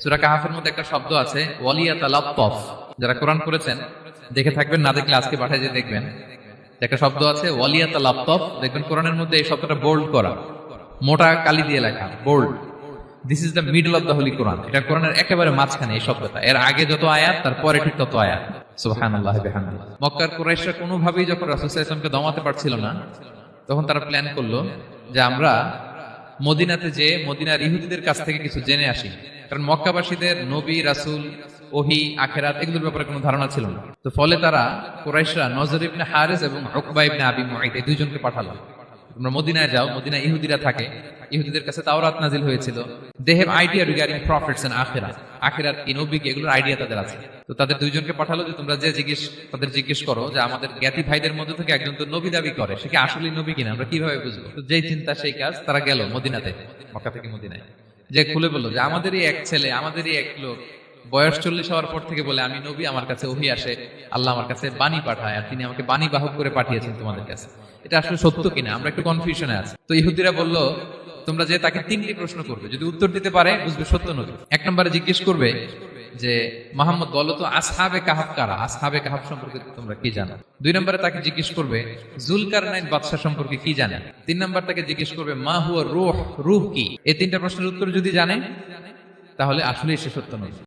সূরা কাহাফের মধ্যে একটা শব্দ আছে ওয়ালিয়াতালাত্তাফ। যারা কোরআন করেছেন দেখে থাকবেন, না দেখলে আজকে পাঠায় যে দেখবেন যে একটা শব্দ আছে ওয়ালিয়াতালাত্তাফ। দেখবেন কোরআনের মধ্যে এই শব্দটা বোল্ড করা, মোটা কালি দিয়ে লেখা, bold. This is the middle of the holy Quran. এটা কোরআনের একেবারে মাঝখানে এই শব্দটা। এর আগে যত আয়াত তার পরে ঠিক তত আয়াত। সুবহানাল্লাহ বিহামদিহি। মক্কার কুরাইশরা কোনোভাবেই যখন রাসূল সাল্লাল্লাহু আলাইহি ওয়াসাল্লামকে দমাতে পারছিল না, তখন তারা প্ল্যান করলো যে আমরা মদিনাতে যে মদিনার ইহুদিদের কাছ থেকে কিছু জেনে আসি। কারণ মক্কাবাসীদের নবী, রাসূল, ওহী, আখিরাত এগুলোর ব্যাপারে কোনো ধারণা ছিল না। তো ফলে তারা কুরাইশরা নজর ইবনে হারিস এবং উকবা ইবনে আবি মুআইত এই দুইজনকে পাঠালো, তোমরা মদিনায় যাও, মদিনায় ইহুদিরা থাকে, ইহুদিদের কাছে তাওরাত নাজিল হয়েছিল। They have idea regarding prophets and আখিরাত, আখিরাত কি, নবী কি, এগুলোর আইডিয়া তাদের আছে। তো তাদের দুইজনকে পাঠালো যে তোমরা যে তাদের জিজ্ঞেস করো যে আমাদের জ্ঞাতি ভাইদের মধ্যে থেকে একজন তো নবী দাবি করে, সে কি আসলেই নবী কিনা আমরা কিভাবে বুঝবো? তো যেই চিন্তা সেই কাজ, তারা গেল মদিনাতে, মক্কা থেকে মদিনায়, যে খুলে বললো যে আমাদেরই এক ছেলে, আমাদেরই এক লোক বয়স 40 হওয়ার পর থেকে বলে আমি নবী, আমার কাছে ওহী আসে, আল্লাহ আমার কাছে বাণী পাঠায়, আর তিনি আমাকে বাণী বাহক করে পাঠিয়েছেন তোমাদের কাছে। এটা আসলে সত্য কিনা আমরা একটু কনফিউশনে আছি। তো ইহুদিরা বলল তোমরা যে তাকে 3টি প্রশ্ন করবে, যদি উত্তর দিতে পারে বুঝবে সত্য নবী। 1 নম্বরে জিজ্ঞেস করবে যে মুহাম্মদ বলো তো আসহাবে কাহাফ কারা, আসহাবে কাহাফ সম্পর্কে তোমরা কি জানো। 2 নম্বরে তাকে জিজ্ঞেস করবে জুলকারনাইন বাদশা সম্পর্কে কি জানে। 3 নম্বর তাকে জিজ্ঞেস করবে মা হুয়া রূহ, রূহ কি। এই 3টা প্রশ্নের উত্তর যদি জানে তাহলে আসলেই সে সত্য নবী।